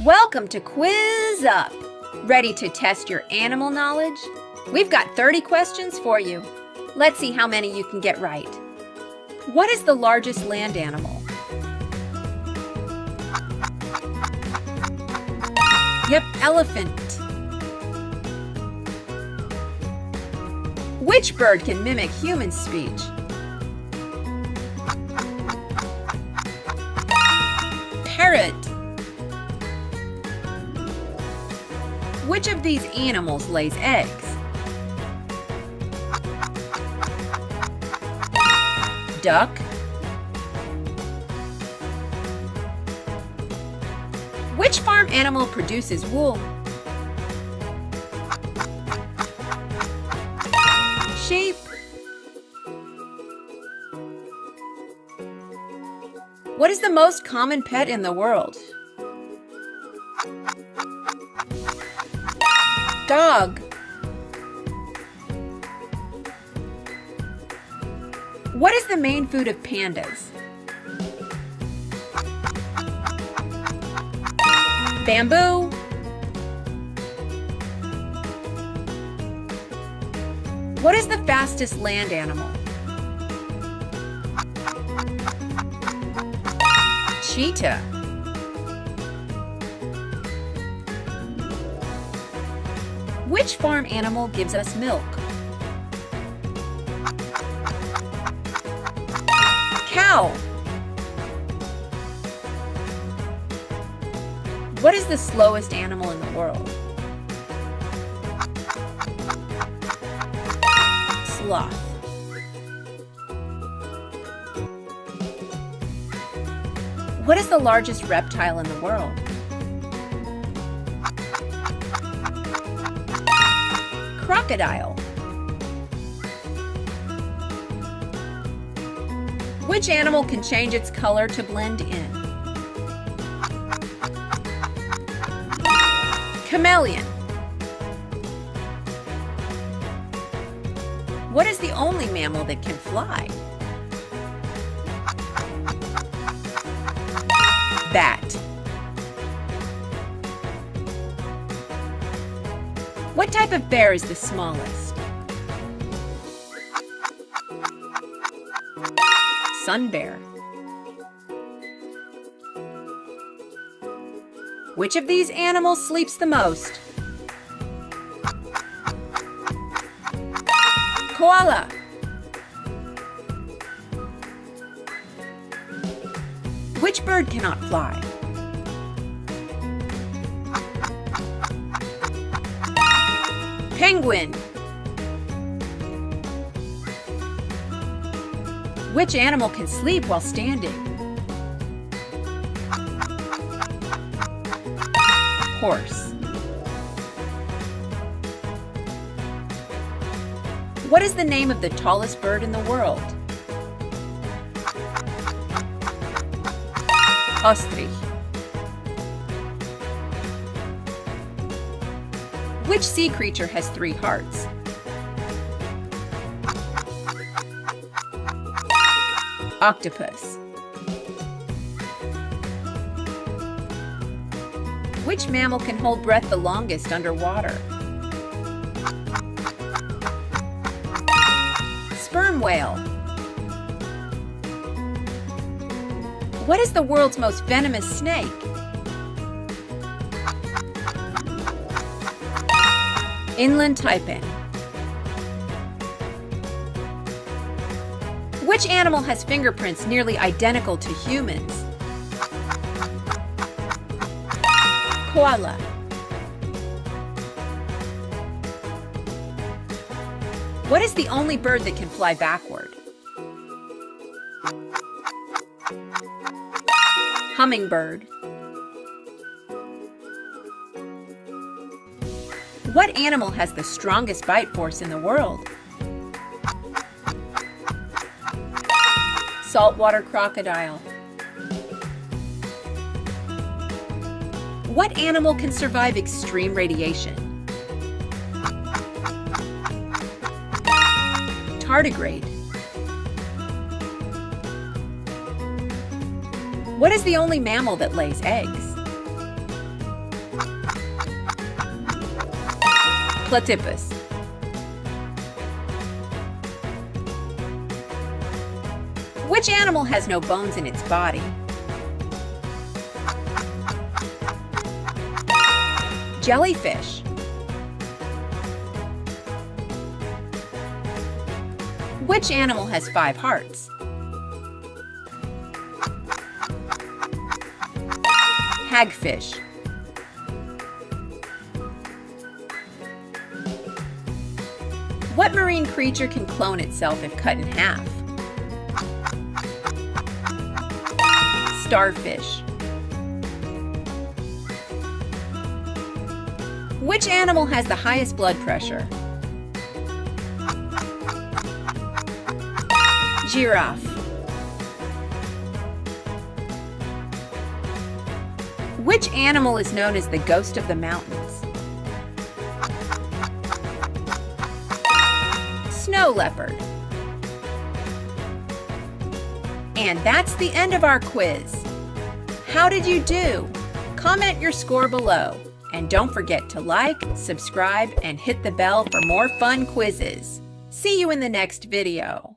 Welcome to Quiz Up! Ready to test your animal knowledge? We've got 30 questions for you. Let's see how many you can get right. What is the largest land animal? Yep, elephant. Which bird can mimic human speech? Parrot. Which of these animals lays eggs? Duck. Which farm animal produces wool? Sheep. What is the most common pet in the world? Dog. What is the main food of pandas? Bamboo. What is the fastest land animal? Cheetah. Which farm animal gives us milk? Cow. What is the slowest animal in the world? Sloth. What is the largest reptile in the world? Crocodile. Which animal can change its color to blend in? Chameleon. What is the only mammal that can fly? Bat. What type of bear is the smallest? Sun bear. Which of these animals sleeps the most? Koala. Which bird cannot fly? Penguin. Which animal can sleep while standing? Horse. What is the name of the tallest bird in the world? Ostrich. Which sea creature has 3 hearts? Octopus. Which mammal can hold breath the longest underwater? Sperm whale. What is the world's most venomous snake? Inland taipan. Which animal has fingerprints nearly identical to humans? Koala. What is the only bird that can fly backward? Hummingbird. What animal has the strongest bite force in the world? Saltwater crocodile. What animal can survive extreme radiation? Tardigrade. What is the only mammal that lays eggs? Platypus. Which animal has no bones in its body? Jellyfish. Which animal has 5 hearts? Hagfish. What marine creature can clone itself if cut in half? Starfish. Which animal has the highest blood pressure? Giraffe. Which animal is known as the ghost of the mountains? Snow leopard. And that's the end of our quiz. How did you do? Comment your score below. And don't forget to like, subscribe, and hit the bell for more fun quizzes. See you in the next video.